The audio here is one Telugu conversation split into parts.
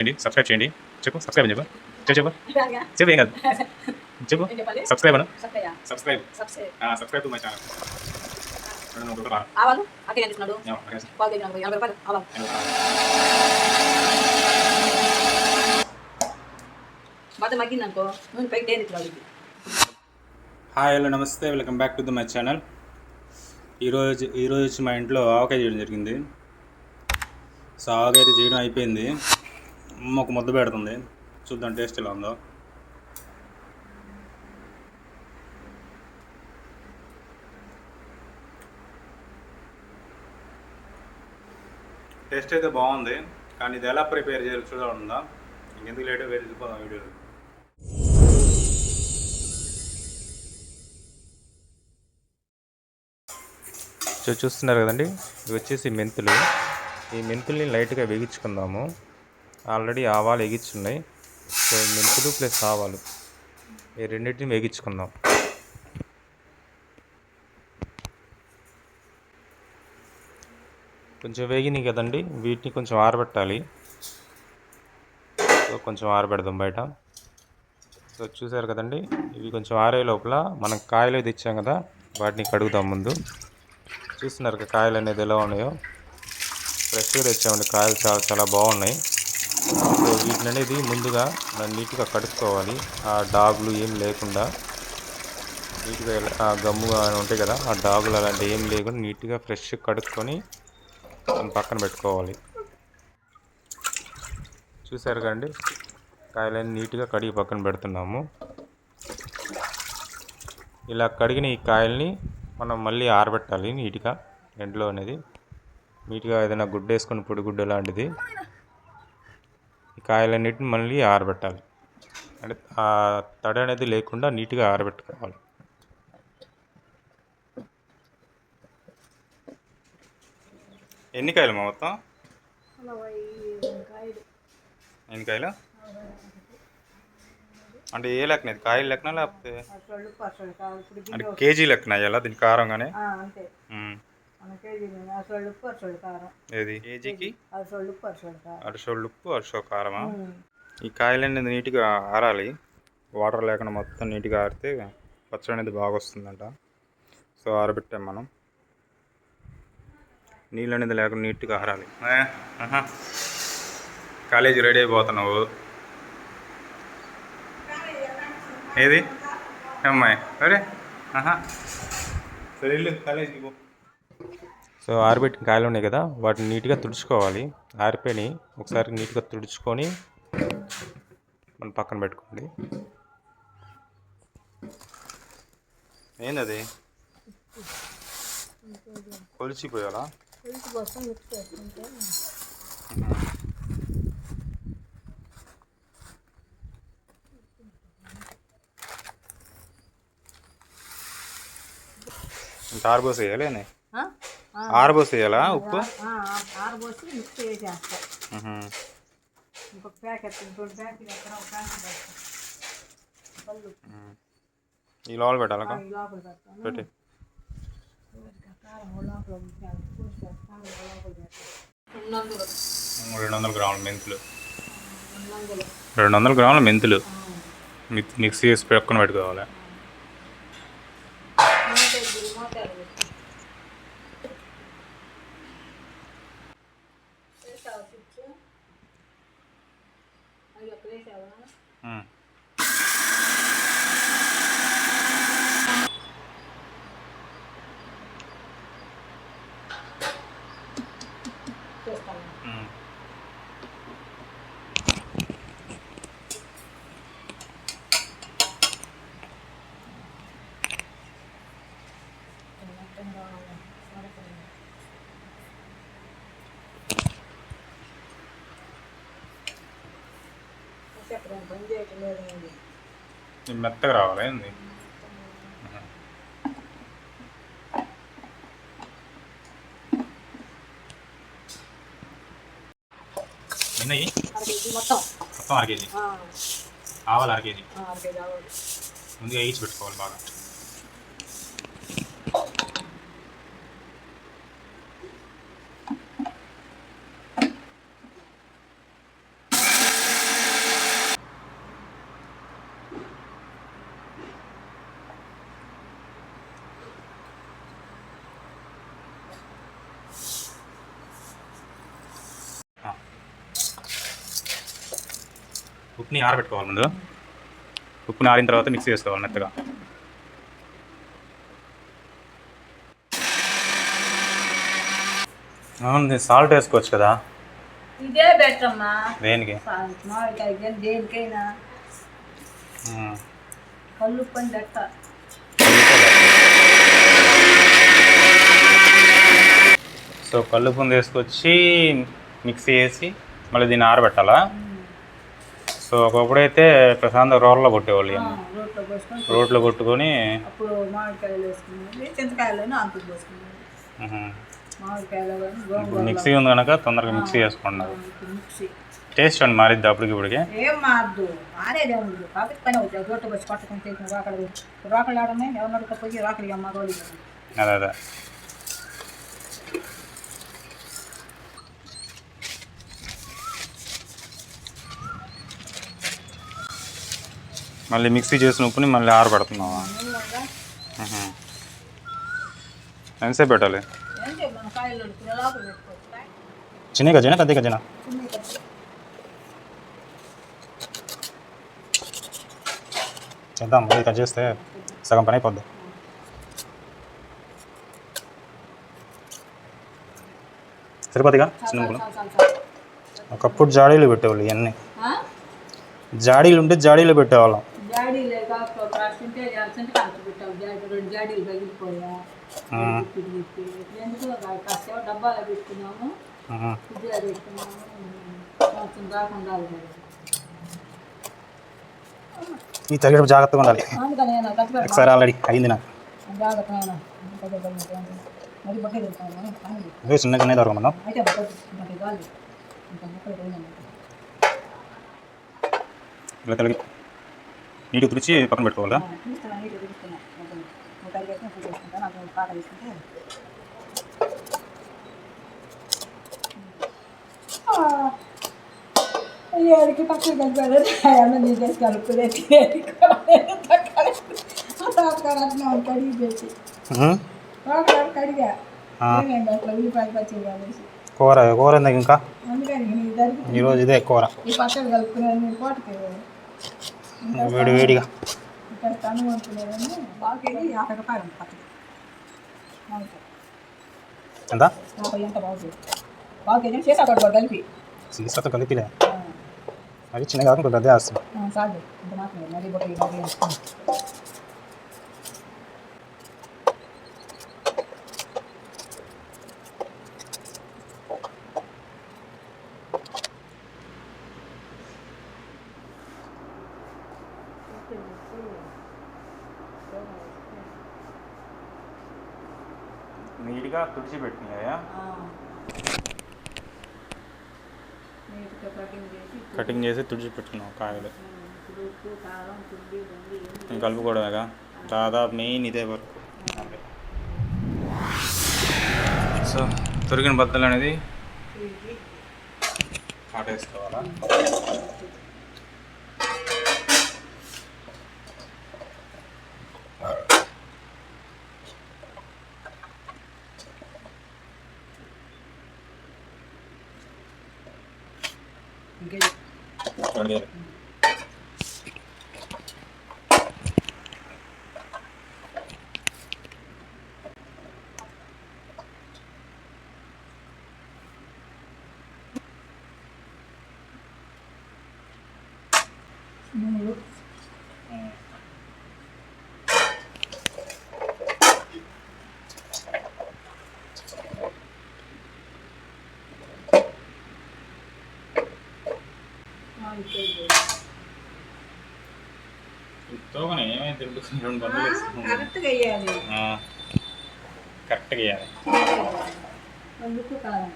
సబ్స్క్రైబ్ చేయండి. చెప్పు సబ్స్క్రైబ్ అని చెప్పు. చెప్పు చెప్పు ఏం కాదు. చెప్పు subscribe Anu. Subscribe subscribe to my channel. ఆవాలు అక్కడ తీసుకున్నాడు. పాలు కేజీ 80 రూపాయలు ఆవాలు. బాగా మగ్గిందనుకో నూనె పైకి తేలిట్లేదు. హాయ్ హలో నమస్తే, welcome back to my channel. ఈరోజు మా ఇంట్లో ఆవకాయ చేయడం జరిగింది. సో ఆవకాయ అయితే చేయడం అయిపోయింది. అమ్మ ఒక ముద్ద పెడుతుంది, చూద్దాం టేస్ట్ ఎలా ఉందో. టేస్ట్ అయితే బాగుంది, కానీ ఇది ఎలా ప్రిపేర్ చేయాలి చూడాలందా. ఇంకెందుకు లేట్ వెళ్ళిపోదాం వీడియో. చూస్తున్నారు కదండి, ఇవి వచ్చేసి మెంతులు. ఈ మెంతుల్ని లైట్గా వేగించుకుందాము. ఆల్రెడీ ఆవాలు వేగించున్నాయి. సో మెంతులు ప్లస్ ఆవాలు ఈ రెండింటిని వేగించుకుందాం. కొంచెం వేగినాయి కదండి, వీటిని కొంచెం ఆరబెట్టాలి. సో కొంచెం ఆరబెడదాం బయట. సో చూసారు కదండి, ఇవి కొంచెం ఆరే లోపల మనం కాయలు తెచ్చాం కదా, వాటిని కడుగుదాం ముందు. చూస్తున్నారు కాయలు అనేది ఎలా ఉన్నాయో, ఫ్రెష్గా తెచ్చామండి. కాయలు చాలా చాలా బాగున్నాయి. సో వీటిని అనేది ముందుగా నీట్గా కడుక్కోవాలి. ఆ డాగులు ఏం లేకుండా నీట్గా, ఆ గమ్ము ఉంటాయి కదా, ఆ డాగులు అలాంటివి ఏం లేకుండా నీట్గా ఫ్రెష్ కడుక్కొని పక్కన పెట్టుకోవాలి. చూసారు కదండి, కాయలన్నీ నీట్గా కడిగి పక్కన పెడుతున్నాము. ఇలా కడిగిన ఈ కాయల్ని మనం మళ్ళీ ఆరబెట్టాలి నీట్గా. ఎండలో అనేది నీట్గా ఏదైనా గుడ్డ వేసుకొని, పొడి గుడ్డ లాంటిది, ఈ కాయలన్నిటిని మళ్ళీ ఆరబెట్టాలి. అంటే ఆ తడి అనేది లేకుండా నీట్గా ఆరబెట్టుకోవాలి. ఎన్ని కాయలు మొత్తం? ఎన్ని కాయలు అంటే ఏ లెక్కన? కాయలు లెక్కన లేకపోతే అంటే కేజీ లెక్కన అయ్యాలా దీని కారంగానే? ఏది కేజీకి? అరసోళ్ళు ఉప్పు, అరసో కారమా? ఈ కాయలు అనేది నీట్గా ఆరాలి. వాటర్ లేకుండా మొత్తం నీట్గా ఆరితే పచ్చడి అనేది బాగా వస్తుందంట. సో ఆరబెట్టాం మనం. నీళ్ళు అనేది లేకుండా నీట్గా ఆరాలి. College ready అయిపోతున్నావు. ఏది అమ్మాయి? అరే సరే ఇల్లు కాలేజీకి పో. సో ఆరబెట్టిన కాయలు ఉన్నాయి కదా, వాటిని నీట్గా తుడుచుకోవాలి. ఆరిపోయి ఒకసారి నీట్గా తుడుచుకొని మనం పక్కన పెట్టుకోండి. ఏందది? కొలిచిపోయాలా? ఆరబోసి వేయాలి. ఆరబోసి వేయాలా ఉప్పు? ఈ లోపల పెట్టాలా? పెట్టి 200 గ్రాముల మెంతులు, 200 గ్రాముల మెంతులు మిక్సీ చేసి పక్కన పెట్టుకోవాలి. మెత్తగా రావాలి. ఏంది ఎన్నయ్యి? మొత్తం అర కేజీ ఆవాలు, అర కేజీ ముందుగా వేయించి పెట్టుకోవాలి బాగా. ఉప్పుని ఆరబెట్టుకోవాలి ముందు. ఉప్పుని ఆరిన తర్వాత మిక్సీ చేసుకోవాలి మెత్తగా. అవును, సాల్ట్ వేసుకోవచ్చు కదా. ఇదే బెటర్ అమ్మా. దేనికి? మామిడికాయ దేనికైనా కళ్ళు పని బెట్ట. సో కల్లుపుని తీసుకొచ్చి మిక్సీ వేసి మళ్ళీ దీన్ని ఆరబెట్టాలా? సో ఒకప్పుడైతే ప్రశాంత రోట్లో కొట్టేవాళ్ళు. రోట్లో కొట్టుకొని అప్పుడు మామిడికాయలు వేసుకునేది, చింతకాయలను అంతకు పోసుకునేది. ఇప్పుడు మిక్సీ ఉంది కనుక తొందరగా మిక్సీ వేసుకున్నారు. టేస్ట్ అండి మారిద్ది అప్పటికి ఇప్పటికి? ఏం మారదు, మారేదే ఉంది. కాబట్టి పని అవుతుంది. రోడ్డు వచ్చి పట్టుకొని రోకలు ఆడమే ఎవరు నడుకపోయి రోకలి అమ్మ రోడ్డు. అదే అదే. మళ్ళీ మిక్సీ చేసిన ఉప్పుని మళ్ళీ ఆరబెడుతున్నావా? ఎంతసేపు పెట్టాలి? చిన్న గజన పెద్ద గజన? చేద్దాం, మళ్ళీ కట్ చేస్తే సగం పని అయిపోద్ది. తిరుపతిగా చిన్న ముక్కలు. ఒకప్పుడు జాడీలు పెట్టేవాళ్ళు ఇవన్నీ. జాడీలు ఉంటే జాడీలో పెట్టేవాళ్ళం. జాడీ లేక రెండు జాడీలు పగిలిపోయా. ఎందుకు కాస్త డబ్బాలో పెట్టుకున్నాము, ఫ్రిడ్జ్లో పెట్టుకున్నాము. కొంచెం రాకుండా ఈ తగినప్పుడు జాగ్రత్తగా ఉండాలి. అందుకని ఒకసారి ఆల్రెడీ అయింది నాకు. జాగ్రత్తగా చిన్న చిన్న దొరకమన్నా. అయితే ఇలా కలిగి నీటి తుడిచి పక్కన పెట్టుకోవాలా? ఏడికి పక్కన కలిపారు అన్నం తీసేసి కలుపుకునేది. కడిగి పెట్టి కడిగా ఉల్లిపాయలు పచ్చి కలిసి కూర కూర ఎందుకు ఇంకా? అందుకని ఈరోజు ఇదే కూర. ఈ పచ్చడి కలుపుకునేది పూటకి వేడి వేడిగా ఇక్కడ తను వండుకునేదని బాగా 50 రూపాయలు పచ్చడి. ఎంత? 50 ఎంత బాగుంది. బాగా కేజీ చేసాడు కలిపి సీసాతో కలిపిలే. అది చిన్న కాకుండా పెద్ద వేస్తాం. చాలు ఇంత మాత్రమే. మరీ బొట్టు నీట్గా తుడిచిపెట్టినాయా? కటింగ్ చేసి తుడిచిపెట్టుకున్నాం కాయలు. కలుపుకోవడమేగా దాదాపు మెయిన్ ఇదే వర్క్. సో తొరిగిన బద్దలు అనేది కాటేసుకోవాలా? కరెక్ట్గా వేయాలి. కరెక్ట్గా వేయాలి. ఉప్పు కారం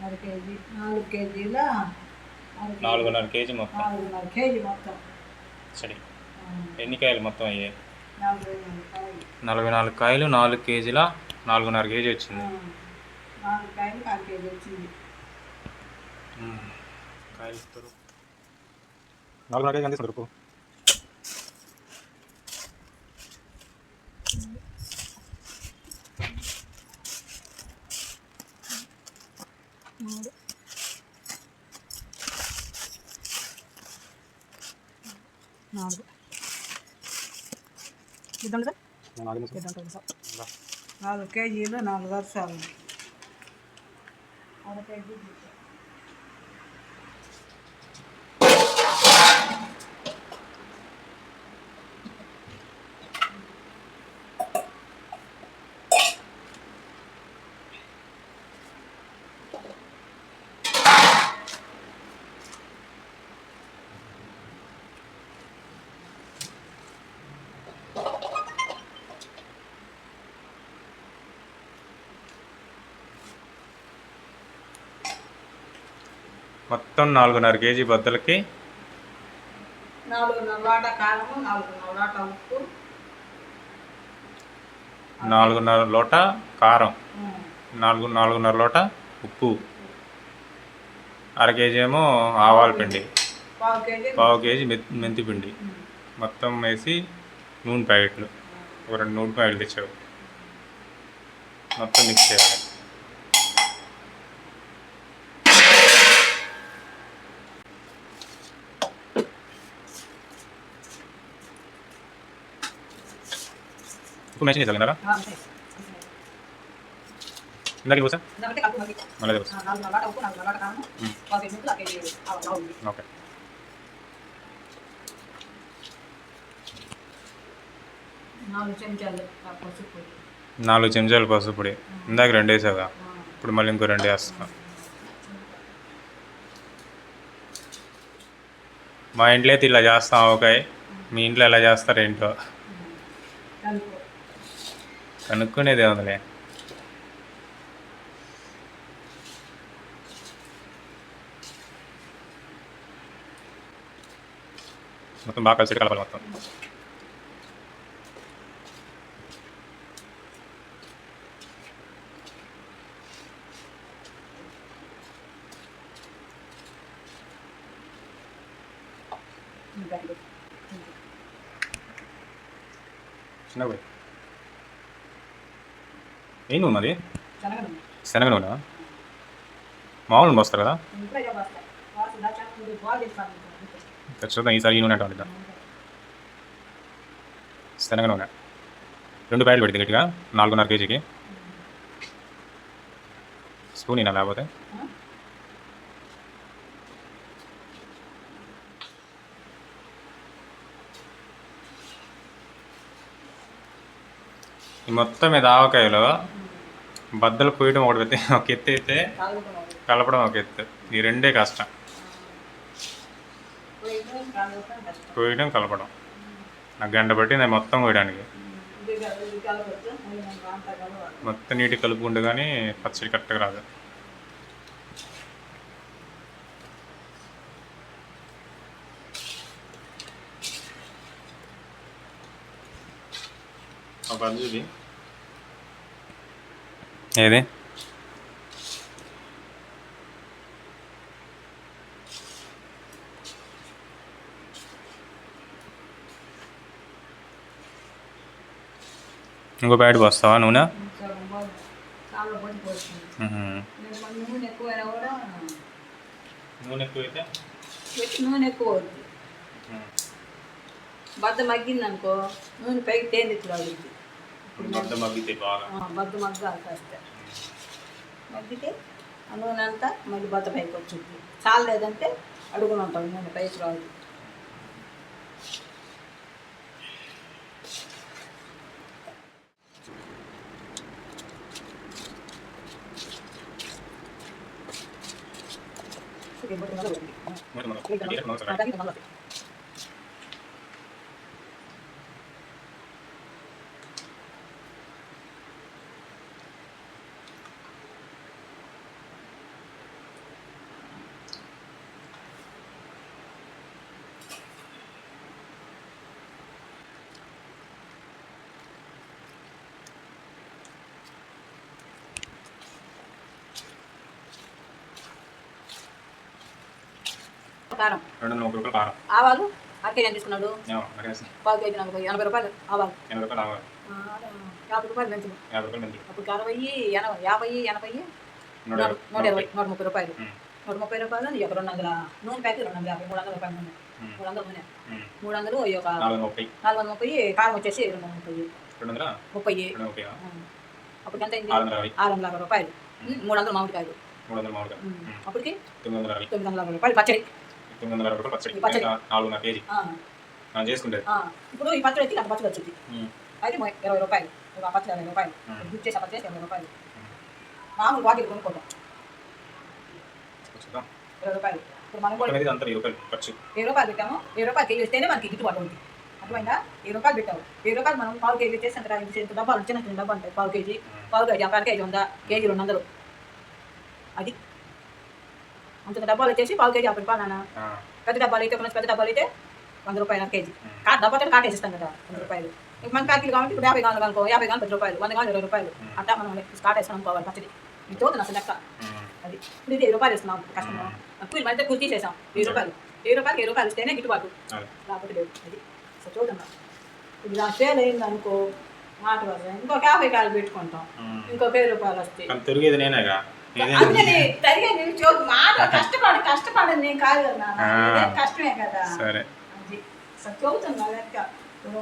4 కేజీ 4 కేజీల 4.5 కేజీ మొత్తం. 4.5 కేజీ మొత్తం. సరే, ఎన్ని కాయలు మొత్తం అయ్యాయి? 44 కాయలు 4 కేజీల 4.5 కేజీ వచ్చింది. 4 కాయలు 4 కేజీ వచ్చింది. కాయలు 4.5 కేజీ అందిస్తుంది రుపు. మూడు, నాలుగు. ఇది ఉండదా? ఇది ఉంటుంది సార్. 4 కేజీలు 4 వర్షాలు. అర కేజీ మొత్తం 4.5 కేజీ బద్దలకి 4 లోట కారము, 4 లోట ఉప్పు, 4.5 లోట కారం, 4.5 లోట ఉప్పు, అర కేజీ ఏమో ఆవాల పిండి, పావు కేజీ మెంతి పిండి మొత్తం వేసి నూనె ప్యాకెట్లు ఒక 2 నూనె ప్యాకెట్లు తెచ్చావు. మొత్తం మిక్స్ చేయాలి. ఉప్పు మెన్షన్ చేయాలి ఇందాక పోసా మళ్ళీ పోసా. ఓకే 4 చెంచాలు పసుపు పొడి. ఇందాక 2 వేసావుగా, ఇప్పుడు మళ్ళీ ఇంకో 2 వేస్తా. మా ఇంట్లో అయితే ఇలా చేస్తాం ఆవకాయ, మీ ఇంట్లో ఎలా చేస్తారు ఏంటో కనుక్కునేది ఏముందిలే. మొత్తం బాగా కలిసి కలపాలి మొత్తం. చిన్నగా ఏం నూనె అది? శనగ నూనె. మామూలు పోస్తారు కదా. చూద్దాం ఈసారి ఈ నూనె అంటే వండిద్దాం. శనగ నూనె 2 ప్యాకెట్లు పెడితే గట్టిగా 4.5 కేజీకి. స్పూన్ అయినా లేకపోతే ఈ మొత్తం మీద ఆవకాయలో బద్దలు కొయ్యడం ఒక ఎత్తు అయితే కలపడం ఒక ఎత్తు. ఈ రెండే కష్టం, కొయ్యడం కలపడం. నాకు గంట పట్టింది మొత్తం కొయ్యడానికి. మొత్తం నీటి కలుపుకుంటే కానీ పచ్చడి కరెక్ట్గా రాదు. ఇది ఏది ఇంకో ప్యాకెట్ పోస్తావా నూనె? నూనె ఎక్కువైతే నూనె ఎక్కువ అవుతుంది. బద్ద మగ్గింది అనుకో నూనె పైకి తేలిట్లు అవుతుంది. బద్ద మగ్గితే బాగా బద్ద మగ్గాలి కాస్త. మగ్గితే ఆ నూనె అంతా మళ్ళీ బద్ద పైకి వచ్చింది. చాలేదంటే అడుగుని ఉంటాం, నూనె పైకి రాదు. కారం 2 రూపాయలు కారం. ఆవాలు అరకేజీ ఎంత తీసుకున్నాడు? పావు కేజీ 80 రూపాయలు ఆవాలు, 80 రూపాయలు ఆవాలు, 50 రూపాయలు మెంతులు. అప్పుడు 60, 80, 80, 130 రూపాయలు. ఉమ్. 130 రూపాయలు నీ ఒక 200 నూనె ప్యాకెట్ 250, 300 రూపాయలు నూనె. 300 నూనె. 300 ఈ ఒక 430 కారం వచ్చేసి 230. 30. అప్పటికి ఎంత అయింది? 650 రూపాయలు. 300 మామిడికాయలు. అప్పటికి 960 రూపాయలు పచ్చడి. ఈ పచ్చడి 4.5 కేజీ చేసుకుంటే ఇప్పుడు ఈ పచ్చడి వచ్చి నాకు పచ్చడి వచ్చింది. అయితే 20 రూపాయలు. ఒక పచ్చడి 20 రూపాయలు. గుడ్ చేసి పచ్చడి 20 రూపాయలు. మామూలు వాటికి కొనుక్కోవడం 20 రూపాయలు. ఇప్పుడు మనం కూడా 20 రూపాయలు పెట్టాము. 20 రూపాయలు కేజీ వస్తేనే మనకి గిట్టుబాటు అవుతుంది. అర్థమైందా? 20 రూపాయలు పెట్టాము. 20 రూపాయలు మనం పావు కేజీ చేసి ఎంత డబ్బాలు చిన్న చిన్న డబ్బా ఉంటాయి. పావు కేజీ అర కేజీ 100, కేజీ 200. అది అంత డబ్బాలు వచ్చేసి పావు కేజీ 50 రూపాయలు. నాన్న పెద్ద డబ్బాలు అయితే పెద్ద డబ్బాలు అయితే 100 రూపాయలు అర కేజీ. డబ్బాతో కాటేసిస్తాం కదా 100 రూపాయలు. మన కాకిలు కాబట్టి ఇప్పుడు 50 కావాలి అనుకో, 50 కావాలి 10 రూపాయలు, 100 కావాలి 20 రూపాయలు. అట్టా మనం స్టార్ట్ వేస్తాం అనుకోవాలి పచ్చడి. ఇది చూద్దాం అసలు లెక్క. అది ఇప్పుడు ఇది 20 రూపాయలు ఇస్తున్నాం కష్టం. కూలి మధ్య కూలి తీసేసాం. 20 రూపాయలు 20 రూపాయలు ఇస్తేనే గిట్టుబాటు, లేకపోతే లేదు. అది సో చూద్దాం. ఇది నా సేల్ అయింది అనుకో, మాట వస్తాయి. ఇంకొక 50 కాయలు పెట్టుకుంటాం, ఇంకొక 10 రూపాయలు వస్తాయి. తిరిగేది నేనేగా తరిగేది చూడు. మాట కష్టపడని నేను కాదు కదా నాన్న, కష్టమే కదా. సరే అది సో చూద్దాం లెక్క. ఇప్పుడు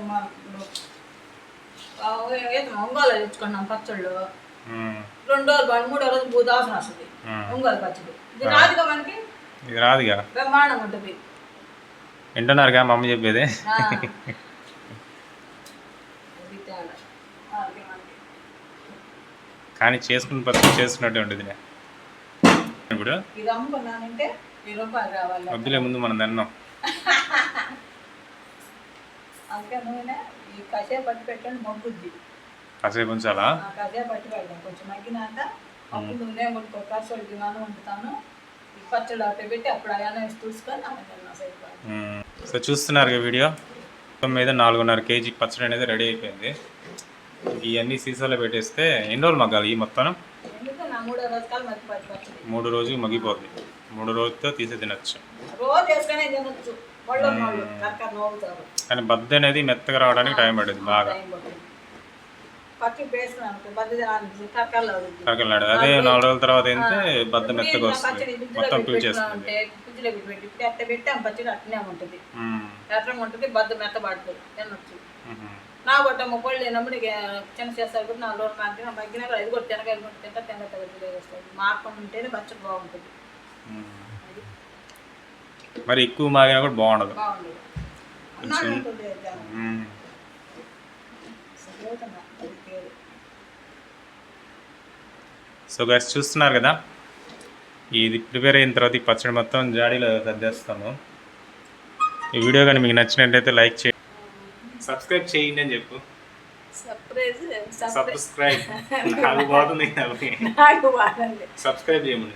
ఒంగోలు తెచ్చుకున్నాం పచ్చళ్ళు. 2 రోజులు 3వ రోజు భూదాసన వస్తుంది ఒంగోలు పచ్చడి. ఇది రాదుగా మనకి, ఇది రాదుగా, బ్రహ్మాండంగా ఉంటుంది. వింటున్నారుగా మా అమ్మ చెప్పేది. కానీ చేసుకున్న పద్ధతి చేసుకున్నట్టే ఉంటుంది. ఇప్పుడు ఇది అమ్ముకున్నానంటే 20 రూపాయలు రావాలి. వద్దులే, ముందు మనం తిన్నాం. అందుకే నూనె ఈ కషాయ పట్టి పెట్టండి, మగ్గుద్ది. కాసేపు ఉంచాలా? కషాయ పట్టి పెడతాం. కొంచెం మగ్గినాక అప్పుడు నూనె కొట్టుకో కర్సోడికి అన్నం వండుతాను. ఈ పచ్చడి అట్ట పెట్టి అప్పుడు అయ్యాన వేసి చూసుకొని అన్న సైడ్. సో చూస్తున్నారు వీడియో. మొత్తం మీద 4.5 కేజీ పచ్చడి అనేది రెడీ అయిపోయింది. ఇవన్నీ సీసాలో పెట్టేస్తే ఎన్ని రోజులు మగ్గాలి? ఈ మొత్తం ఎందుకు నా 3వ రోజు కాలం మగ్గిపోతుంది పచ్చడి. 3 రోజులు మగ్గిపోతుంది. 3 రోజులతో తీసి తినచ్చు. రోజు వేసుకునే తినచ్చు. వాళ్ళు కరకర నవ్వుతారు. కానీ బద్ద అనేది మెత్తగా రావడానికి టైం పడుతుంది బాగా. పచ్చడి వేసుకున్నాను బద్ద కరకరలాడు. అదే 4 రోజుల తర్వాత అయితే బద్ద మెత్తగా వస్తుంది, మొత్తం పీల్చేస్తుంది. ఫ్రిడ్జ్లో పెట్టి అట్ట పెట్టి ఆ పచ్చడి అట్నే ఉంటుంది. ఎట్లా ఉంటుంది, బద్ద మెత్తబడుతుంది, తినొచ్చు. నా కొట్ట ముప్పళ్ళు లేనప్పుడు చిన్న చేస్తారు కూడా 4 రోజులు మగ్గినా కూడా ఇది కూడా తినకాయలు కూడా తింటే తినగలుగుతుంది వస్తుంది. మార్పం ఉంటేనే పచ్చడి బాగుంటుంది. మరి ఎక్కువ మాగినా కూడా బాగుండదు. సో గైస్ చూస్తున్నారు కదా, ఇది ప్రిపేర్ అయిన తర్వాత ఈ పచ్చడి మొత్తం జాడీలో సర్దేస్తాము. ఈ వీడియో కానీ మీకు నచ్చినట్లయితే లైక్ చేయండి, సబ్స్క్రైబ్ చేయండి అని చెప్పు. సబ్స్క్రైబ్ నాకు బాగుంది, సబ్స్క్రైబ్ చేయమని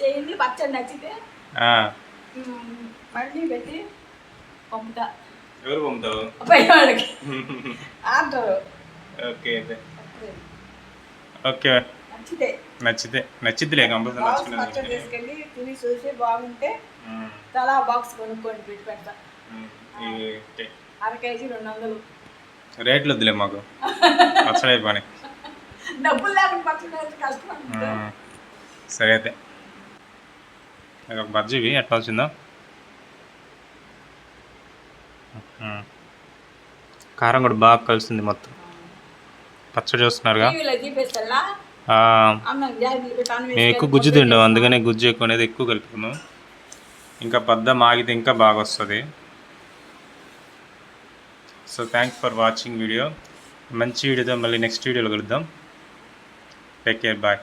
చేయండి. పచ్చడి నచ్చితే మళ్ళీ పెట్టి పంపుతా. ఎవరు పంపుతావు? వాళ్ళకి అంటారు. ఓకే ఓకే, నచ్చిద్దిలే కంపల్సరీ. పచ్చడి తీసుకెళ్ళి తిని చూసి బాగుంటే తలా బాక్స్ కొనుక్కోండి, పెట్టి పెడతా. అర కేజీ 200. రేట్లు వద్దులే మాకు, పచ్చడి అయిపోయి డబ్బులు లేకుండా పచ్చడి కష్టం. సరే అయితే ఒక బజ్జీవి ఎట్లా వచ్చిందో. కారం కూడా బాగా కలిసింది మొత్తం. పచ్చడి చూస్తున్నారుగా. మేము ఎక్కువ గుజ్జు తింటాం, అందుకనే గుజ్జు ఎక్కువ అనేది ఎక్కువ కలుపుకున్నాం. ఇంకా బద్ద మాగితే ఇంకా బాగా వస్తుంది. So thanks for watching video. మంచి వీడియోతో మళ్ళీ నెక్స్ట్ వీడియోలో కలుద్దాం. Take care, bye.